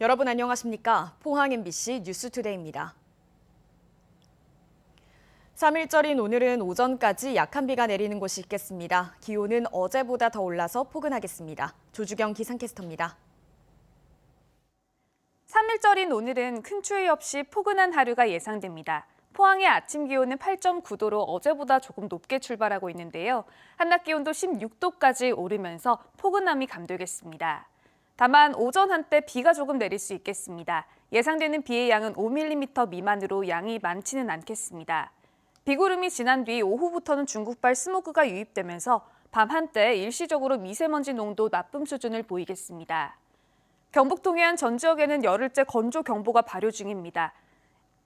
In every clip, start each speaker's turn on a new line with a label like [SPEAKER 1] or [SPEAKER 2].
[SPEAKER 1] 여러분 안녕하십니까? 포항 MBC 뉴스투데이입니다. 3일절인 오늘은 오전까지 약한 비가 내리는 곳이 있겠습니다. 기온은 어제보다 더 올라서 포근하겠습니다. 조주경 기상캐스터입니다.
[SPEAKER 2] 3일절인 오늘은 큰 추위 없이 포근한 하루가 예상됩니다. 포항의 아침 기온은 8.9도로 어제보다 조금 높게 출발하고 있는데요. 한낮 기온도 16도까지 오르면서 포근함이 감돌겠습니다. 다만 오전 한때 비가 조금 내릴 수 있겠습니다. 예상되는 비의 양은 5mm 미만으로 양이 많지는 않겠습니다. 비구름이 지난 뒤 오후부터는 중국발 스모그가 유입되면서 밤 한때 일시적으로 미세먼지 농도 나쁨 수준을 보이겠습니다. 경북 동해안 전 지역에는 열흘째 건조경보가 발효 중입니다.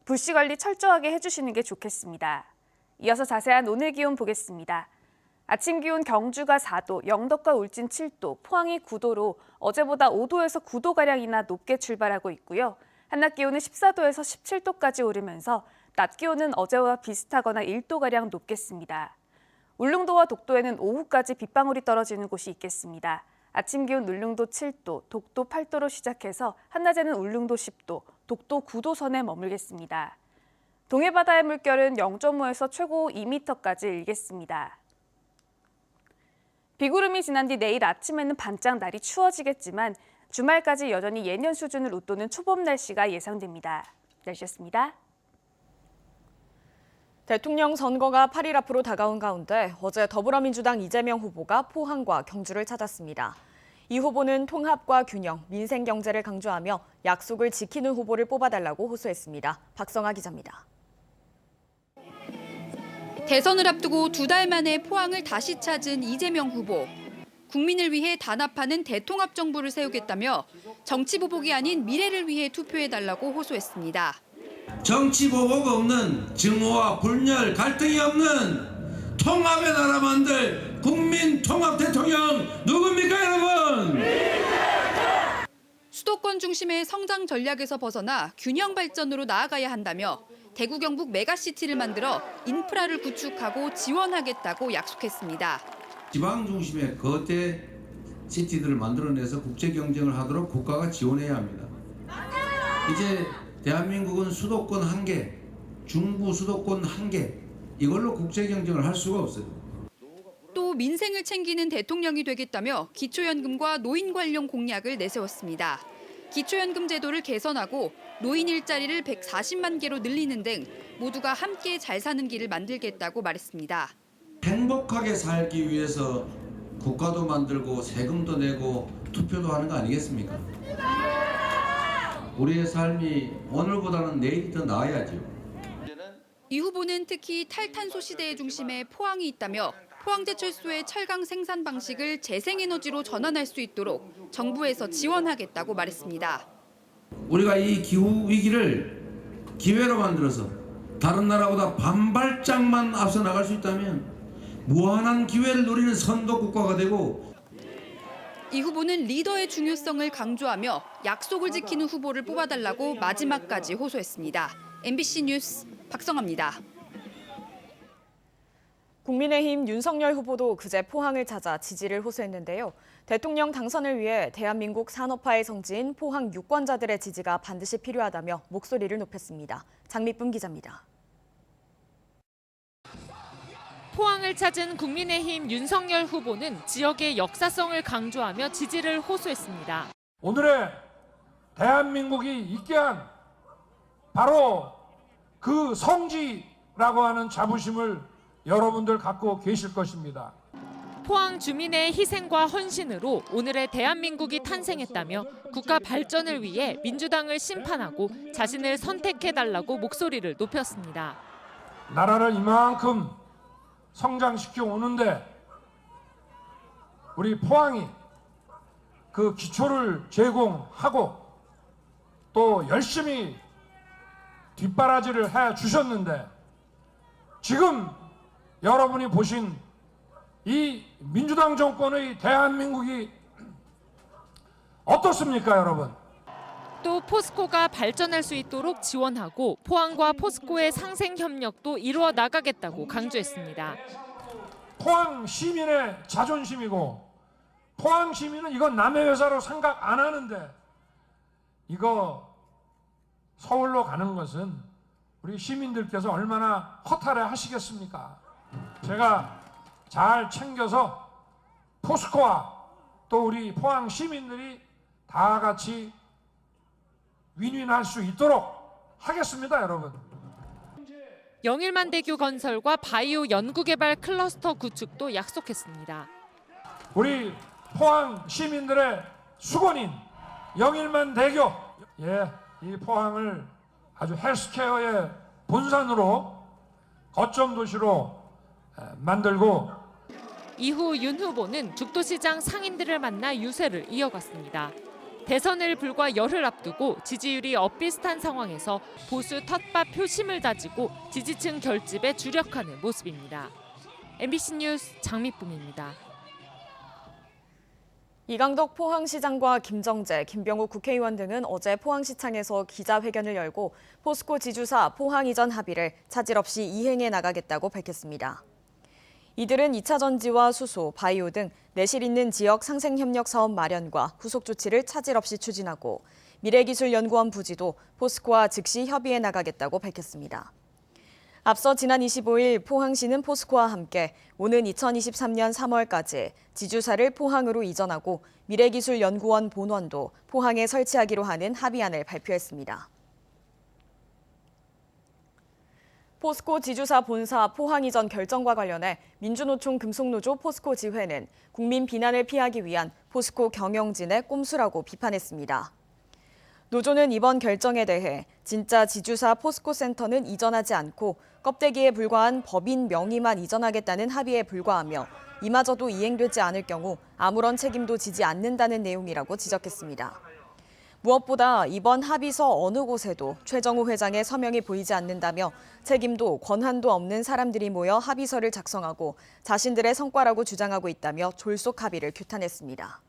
[SPEAKER 2] 불씨 관리 철저하게 해주시는 게 좋겠습니다. 이어서 자세한 오늘 기온 보겠습니다. 아침 기온 경주가 4도, 영덕과 울진 7도, 포항이 9도로 어제보다 5도에서 9도가량이나 높게 출발하고 있고요. 한낮 기온은 14도에서 17도까지 오르면서 낮 기온은 어제와 비슷하거나 1도가량 높겠습니다. 울릉도와 독도에는 오후까지 빗방울이 떨어지는 곳이 있겠습니다. 아침 기온 울릉도 7도, 독도 8도로 시작해서 한낮에는 울릉도 10도, 독도 9도 선에 머물겠습니다. 동해바다의 물결은 0.5에서 최고 2m까지 일겠습니다. 비구름이 지난 뒤 내일 아침에는 반짝 날이 추워지겠지만 주말까지 여전히 예년 수준을 웃도는 초봄 날씨가 예상됩니다. 날씨였습니다.
[SPEAKER 1] 대통령 선거가 8일 앞으로 다가온 가운데 어제 더불어민주당 이재명 후보가 포항과 경주를 찾았습니다. 이 후보는 통합과 균형, 민생 경제를 강조하며 약속을 지키는 후보를 뽑아달라고 호소했습니다. 박성아 기자입니다.
[SPEAKER 3] 대선을 앞두고 2달 만에 포항을 다시 찾은 이재명 후보. 국민을 위해 단합하는 대통합 정부를 세우겠다며 정치 보복이 아닌 미래를 위해 투표해달라고 호소했습니다.
[SPEAKER 4] 정치 보복 없는 증오와 분열, 갈등이 없는 통합의 나라 만들 국민 통합 대통령 누굽니까 여러분?
[SPEAKER 3] 수도권 중심의 성장 전략에서 벗어나 균형 발전으로 나아가야 한다며 대구 경북 메가시티를 만들어 인프라를 구축하고 지원하겠다고 약속했습니다.
[SPEAKER 4] 지방 중심의 거대 시티들을 만들어내서 국제 경쟁을 하도록 국가가 지원해야 합니다. 이제 대한민국은 수도권 1개, 중부 수도권 1개, 이걸로 국제 경쟁을 할 수가 없어요.
[SPEAKER 3] 또 민생을 챙기는 대통령이 되겠다며 기초연금과 노인 관련 공약을 내세웠습니다. 기초연금 제도를 개선하고 노인 일자리를 140만 개로 늘리는 등 모두가 함께 잘 사는 길을 만들겠다고 말했습니다.
[SPEAKER 4] 행복하게 살기 위해서 국가도 만들고 세금도 내고 투표도 하는 거 아니겠습니까? 우리의 삶이 오늘보다는 내일이 더 나아야죠.
[SPEAKER 3] 이 후보는 특히 탈탄소 시대의 중심에 포항이 있다며 포항제철소의 철강 생산 방식을 재생에너지로 전환할 수 있도록 정부에서 지원하겠다고 말했습니다.
[SPEAKER 4] 우리가 이 기후 위기를 기회로 만들어서 다른 나라보다 반발짝만 앞서 나갈 수 있다면 무한한 기회를 누리는 선도 국가가 되고
[SPEAKER 3] 이 후보는 리더의 중요성을 강조하며 약속을 지키는 후보를 뽑아달라고 마지막까지 호소했습니다. MBC 뉴스 박성아입니다.
[SPEAKER 1] 국민의힘 윤석열 후보도 그제 포항을 찾아 지지를 호소했는데요. 대통령 당선을 위해 대한민국 산업화의 성지인 포항 유권자들의 지지가 반드시 필요하다며 목소리를 높였습니다. 장미쁨 기자입니다.
[SPEAKER 5] 포항을 찾은 국민의힘 윤석열 후보는 지역의 역사성을 강조하며 지지를 호소했습니다.
[SPEAKER 6] 오늘의 대한민국이 있게 한 바로 그 성지라고 하는 자부심을 여러분들 갖고 계실 것입니다.
[SPEAKER 5] 포항 주민의 희생과 헌신으로 오늘의 대한민국이 탄생했다며 국가 발전을 위해 민주당을 심판하고 자신을 선택해달라고 목소리를 높였습니다.
[SPEAKER 6] 나라를 이만큼 성장시켜 오는데 우리 포항이 그 기초를 제공하고 또 열심히 뒷바라지를 해 주셨는데 지금 여러분이 보신 이 민주당 정권의 대한민국이 어떻습니까, 여러분?
[SPEAKER 5] 또 포스코가 발전할 수 있도록 지원하고 포항과 포스코의 상생 협력도 이루어 나가겠다고 강조했습니다.
[SPEAKER 6] 포항 시민의 자존심이고 포항 시민은 이건 남의 회사로 생각 안 하는데 이거 서울로 가는 것은 우리 시민들께서 얼마나 허탈해 하시겠습니까? 제가 잘 챙겨서 포스코와 또 우리 포항 시민들이 다 같이 윈윈할 수 있도록 하겠습니다, 여러분.
[SPEAKER 5] 영일만대교 건설과 바이오 연구개발 클러스터 구축도 약속했습니다.
[SPEAKER 6] 우리 포항 시민들의 수건인 영일만대교, 이 포항을 아주 헬스케어의 본산으로 거점 도시로 만들고
[SPEAKER 5] 이후 윤 후보는 죽도시장 상인들을 만나 유세를 이어갔습니다. 대선을 불과 열흘 앞두고 지지율이 엇비슷한 상황에서 보수 텃밭 표심을 다지고 지지층 결집에 주력하는 모습입니다. MBC 뉴스 장미쁨입니다.
[SPEAKER 1] 이강덕 포항시장과 김정재, 김병욱 국회의원 등은 어제 포항시청에서 기자회견을 열고 포스코 지주사 포항 이전 합의를 차질 없이 이행해 나가겠다고 밝혔습니다. 이들은 2차 전지와 수소, 바이오 등 내실 있는 지역 상생협력 사업 마련과 후속 조치를 차질 없이 추진하고 미래기술연구원 부지도 포스코와 즉시 협의해 나가겠다고 밝혔습니다. 앞서 지난 25일 포항시는 포스코와 함께 오는 2023년 3월까지 지주사를 포항으로 이전하고 미래기술연구원 본원도 포항에 설치하기로 하는 합의안을 발표했습니다. 포스코 지주사 본사 포항 이전 결정과 관련해 민주노총 금속노조 포스코 지회는 국민 비난을 피하기 위한 포스코 경영진의 꼼수라고 비판했습니다. 노조는 이번 결정에 대해 진짜 지주사 포스코 센터는 이전하지 않고 껍데기에 불과한 법인 명의만 이전하겠다는 합의에 불과하며 이마저도 이행되지 않을 경우 아무런 책임도 지지 않는다는 내용이라고 지적했습니다. 무엇보다 이번 합의서 어느 곳에도 최정우 회장의 서명이 보이지 않는다며 책임도 권한도 없는 사람들이 모여 합의서를 작성하고 자신들의 성과라고 주장하고 있다며 졸속 합의를 규탄했습니다.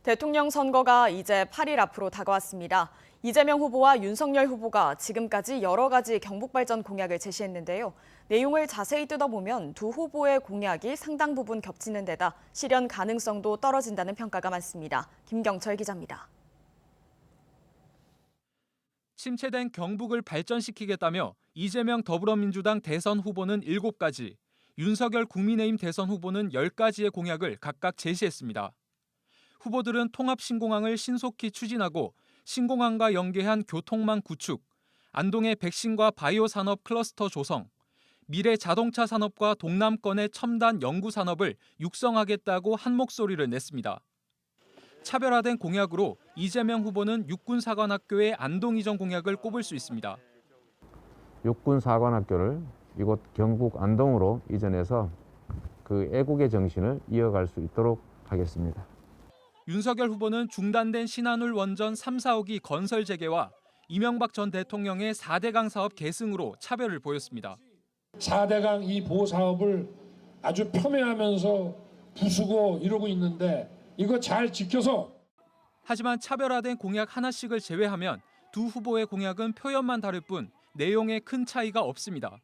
[SPEAKER 1] 대통령 선거가 이제 8일 앞으로 다가왔습니다. 이재명 후보와 윤석열 후보가 지금까지 여러 가지 경북발전 공약을 제시했는데요. 내용을 자세히 뜯어보면 두 후보의 공약이 상당 부분 겹치는 데다 실현 가능성도 떨어진다는 평가가 많습니다. 김경철 기자입니다.
[SPEAKER 7] 침체된 경북을 발전시키겠다며 이재명 더불어민주당 대선 후보는 7가지, 윤석열 국민의힘 대선 후보는 10가지의 공약을 각각 제시했습니다. 후보들은 통합신공항을 신속히 추진하고 신공항과 연계한 교통망 구축, 안동의 백신과 바이오 산업 클러스터 조성, 미래 자동차 산업과 동남권의 첨단 연구 산업을 육성하겠다고 한 목소리를 냈습니다. 차별화된 공약으로 이재명 후보는 육군사관학교의 안동 이전 공약을 꼽을 수 있습니다.
[SPEAKER 8] 육군사관학교를 이곳 경북 안동으로 이전해서 그 애국의 정신을 이어갈 수 있도록 하겠습니다.
[SPEAKER 7] 윤석열 후보는 중단된 신한울 원전 3, 4호기 건설 재개와 이명박 전 대통령의 4대강 사업 계승으로 차별을 보였습니다.
[SPEAKER 6] 4대강 이 보사업을 아주 폄훼하면서 부수고 이러고 있는데 이거 잘 지켜서.
[SPEAKER 7] 하지만 차별화된 공약 하나씩을 제외하면 두 후보의 공약은 표현만 다를 뿐 내용에 큰 차이가 없습니다.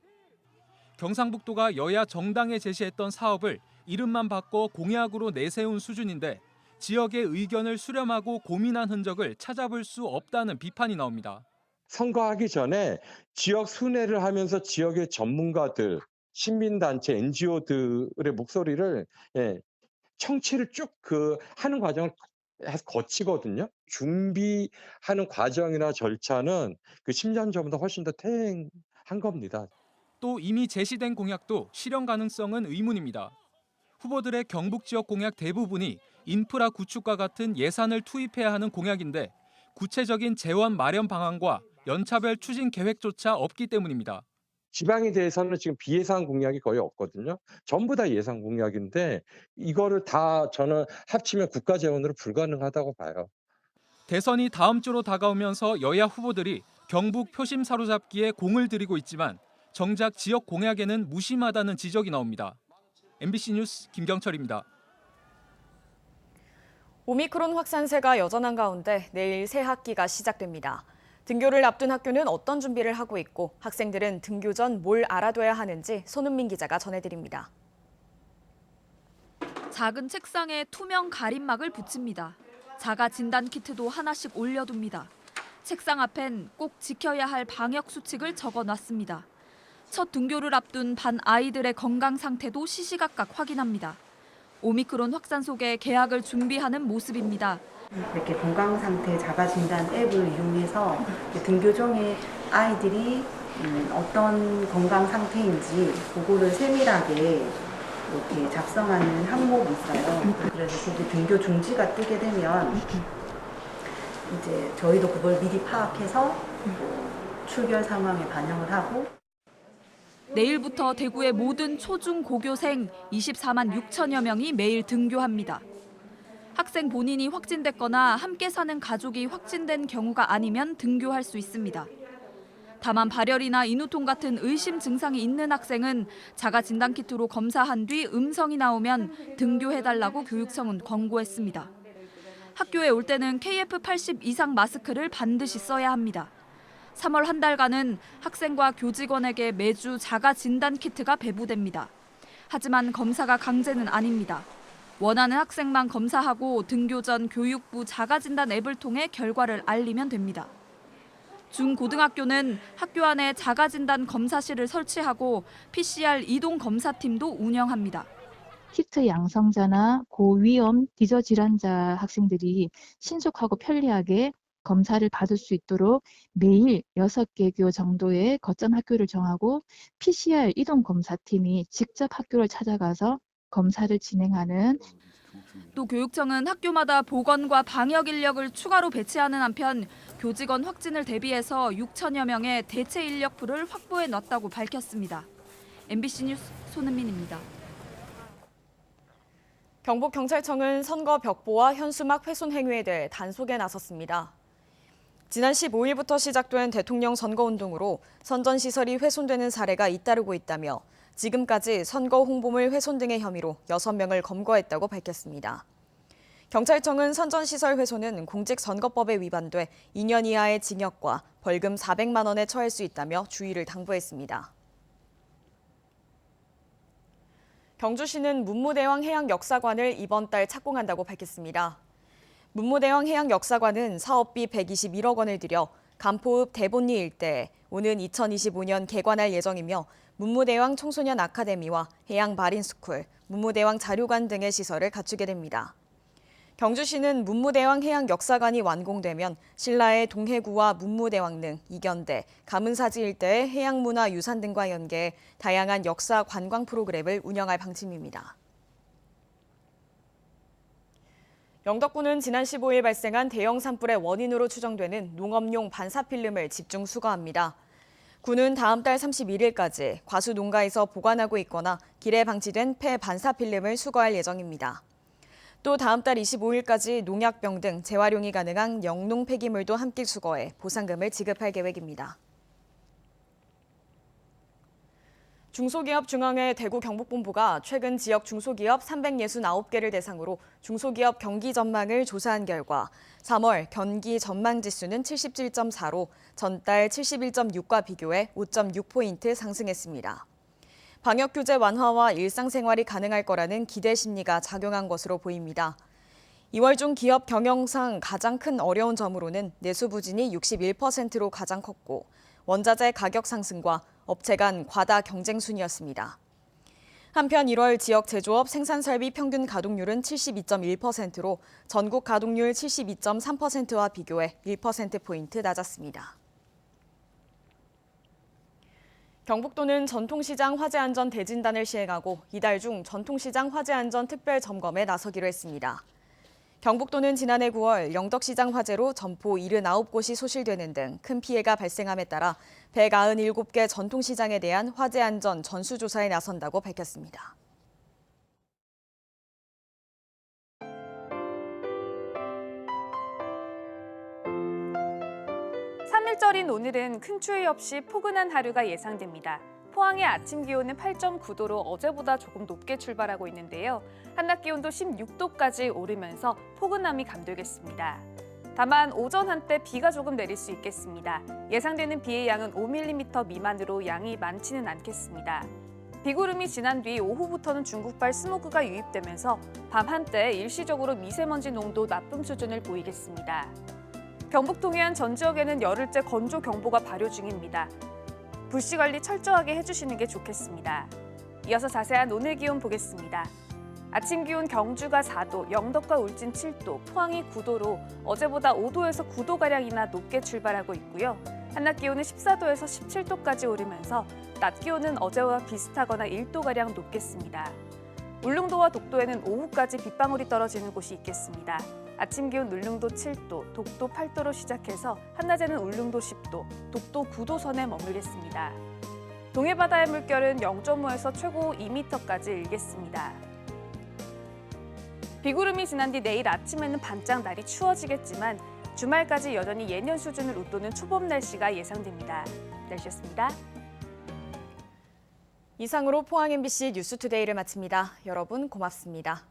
[SPEAKER 7] 경상북도가 여야 정당에 제시했던 사업을 이름만 바꿔 공약으로 내세운 수준인데 지역의 의견을 수렴하고 고민한 흔적을 찾아볼 수 없다는 비판이 나옵니다.
[SPEAKER 9] 선거하기 전에 지역 순회를 하면서 지역의 전문가들, 시민단체, NGO들의 목소리를 청취를 쭉 하는 과정을 거치거든요. 준비하는 과정이나 절차는 그 10년 전보다 훨씬 더 태행한 겁니다.
[SPEAKER 7] 또 이미 제시된 공약도 실현 가능성은 의문입니다. 후보들의 경북 지역 공약 대부분이 인프라 구축과 같은 예산을 투입해야 하는 공약인데 구체적인 재원 마련 방안과 연차별 추진 계획조차 없기 때문입니다.
[SPEAKER 9] 지방에 대해서는 지금 비예산 공약이 거의 없거든요. 전부 다 예산 공약인데 이거를 다 저는 합치면 국가 재원으로 불가능하다고 봐요.
[SPEAKER 7] 대선이 다음 주로 다가오면서 여야 후보들이 경북 표심 사로잡기에 공을 들이고 있지만 정작 지역 공약에는 무심하다는 지적이 나옵니다. MBC 뉴스 김경철입니다.
[SPEAKER 1] 오미크론 확산세가 여전한 가운데 내일 새 학기가 시작됩니다. 등교를 앞둔 학교는 어떤 준비를 하고 있고 학생들은 등교 전 뭘 알아둬야 하는지 손은민 기자가 전해드립니다.
[SPEAKER 10] 작은 책상에 투명 가림막을 붙입니다. 자가 진단 키트도 하나씩 올려둡니다. 책상 앞엔 꼭 지켜야 할 방역 수칙을 적어놨습니다. 첫 등교를 앞둔 반 아이들의 건강 상태도 시시각각 확인합니다. 오미크론 확산 속에 개학을 준비하는 모습입니다.
[SPEAKER 11] 이렇게 건강 상태 자가 진단 앱을 이용해서 등교 중에 아이들이 어떤 건강 상태인지 그거를 세밀하게 이렇게 작성하는 항목이 있어요. 그래서 거기 등교 중지가 뜨게 되면 이제 저희도 그걸 미리 파악해서 출결 상황에 반영을 하고.
[SPEAKER 10] 내일부터 대구의 모든 초중 고교생 24만 6천여 명이 매일 등교합니다. 학생 본인이 확진됐거나 함께 사는 가족이 확진된 경우가 아니면 등교할 수 있습니다. 다만 발열이나 인후통 같은 의심 증상이 있는 학생은 자가 진단 키트로 검사한 뒤 음성이 나오면 등교해달라고 교육청은 권고했습니다. 학교에 올 때는 KF80 이상 마스크를 반드시 써야 합니다. 3월 한 달간은 학생과 교직원에게 매주 자가 진단 키트가 배부됩니다. 하지만 검사가 강제는 아닙니다. 원하는 학생만 검사하고 등교 전 교육부 자가 진단 앱을 통해 결과를 알리면 됩니다. 중고등학교는 학교 안에 자가 진단 검사실을 설치하고 PCR 이동 검사팀도 운영합니다.
[SPEAKER 12] 키트 양성자나 고위험 기저질환자 학생들이 신속하고 편리하게 검사를 받을 수 있도록 매일 6개 정도의 거점 학교를 정하고 PCR 이동 검사팀이 직접 학교를 찾아가서 검사를 진행하는.
[SPEAKER 10] 또 교육청은 학교마다 보건과 방역 인력을 추가로 배치하는 한편 교직원 확진을 대비해서 6천여 명의 대체 인력풀을 확보해 놨다고 밝혔습니다. MBC 뉴스 손은민입니다.
[SPEAKER 1] 경북경찰청은 선거 벽보와 현수막 훼손 행위에 대해 단속에 나섰습니다. 지난 15일부터 시작된 대통령 선거운동으로 선전시설이 훼손되는 사례가 잇따르고 있다며 지금까지 선거 홍보물 훼손 등의 혐의로 6명을 검거했다고 밝혔습니다. 경찰청은 선전시설 훼손은 공직선거법에 위반돼 2년 이하의 징역과 벌금 400만 원에 처할 수 있다며 주의를 당부했습니다. 경주시는 문무대왕 해양역사관을 이번 달 착공한다고 밝혔습니다. 문무대왕 해양역사관은 사업비 121억 원을 들여 간포읍 대본리 일대에 오는 2025년 개관할 예정이며 문무대왕 청소년 아카데미와 해양마린스쿨, 문무대왕 자료관 등의 시설을 갖추게 됩니다. 경주시는 문무대왕 해양역사관이 완공되면 신라의 동해구와 문무대왕릉, 이견대, 가문사지 일대의 해양문화유산 등과 연계해 다양한 역사 관광 프로그램을 운영할 방침입니다. 영덕군은 지난 15일 발생한 대형 산불의 원인으로 추정되는 농업용 반사필름을 집중 수거합니다. 군은 다음 달 31일까지 과수 농가에서 보관하고 있거나 길에 방치된 폐 반사필름을 수거할 예정입니다. 또 다음 달 25일까지 농약병 등 재활용이 가능한 영농 폐기물도 함께 수거해 보상금을 지급할 계획입니다. 중소기업중앙회 대구 경북본부가 최근 지역 중소기업 369개를 대상으로 중소기업 경기 전망을 조사한 결과 3월 경기 전망 지수는 77.4로 전달 71.6과 비교해 5.6포인트 상승했습니다. 방역 규제 완화와 일상생활이 가능할 거라는 기대 심리가 작용한 것으로 보입니다. 2월 중 기업 경영상 가장 큰 어려운 점으로는 내수 부진이 61%로 가장 컸고 원자재 가격 상승과 업체 간 과다 경쟁 순이었습니다. 한편 1월 지역 제조업 생산설비 평균 가동률은 72.1%로 전국 가동률 72.3%와 비교해 1%포인트 낮았습니다. 경북도는 전통시장 화재안전 대진단을 시행하고 이달 중 전통시장 화재안전 특별점검에 나서기로 했습니다. 경북도는 지난해 9월 영덕시장 화재로 점포 79곳이 소실되는 등 큰 피해가 발생함에 따라 197개 전통시장에 대한 화재안전 전수조사에 나선다고 밝혔습니다.
[SPEAKER 2] (3일절인) 오늘은 큰 추위 없이 포근한 하루가 예상됩니다. 포항의 아침 기온은 8.9도로 어제보다 조금 높게 출발하고 있는데요. 한낮 기온도 16도까지 오르면서 포근함이 감돌겠습니다. 다만 오전 한때 비가 조금 내릴 수 있겠습니다. 예상되는 비의 양은 5mm 미만으로 양이 많지는 않겠습니다. 비구름이 지난 뒤 오후부터는 중국발 스모그가 유입되면서 밤 한때 일시적으로 미세먼지 농도 나쁨 수준을 보이겠습니다. 경북 동해안 전 지역에는 열흘째 건조 경보가 발효 중입니다. 불씨 관리 철저하게 해주시는 게 좋겠습니다. 이어서 자세한 오늘 기온 보겠습니다. 아침 기온 경주가 4도, 영덕과 울진 7도, 포항이 9도로 어제보다 5도에서 9도가량이나 높게 출발하고 있고요. 한낮 기온은 14도에서 17도까지 오르면서 낮 기온은 어제와 비슷하거나 1도가량 높겠습니다. 울릉도와 독도에는 오후까지 빗방울이 떨어지는 곳이 있겠습니다. 아침 기온 울릉도 7도, 독도 8도로 시작해서 한낮에는 울릉도 10도, 독도 9도 선에 머물겠습니다. 동해바다의 물결은 0.5에서 최고 2m까지 일겠습니다. 비구름이 지난 뒤 내일 아침에는 반짝 날이 추워지겠지만 주말까지 여전히 예년 수준을 웃도는 초봄 날씨가 예상됩니다. 날씨였습니다.
[SPEAKER 1] 이상으로 포항 MBC 뉴스투데이를 마칩니다. 여러분 고맙습니다.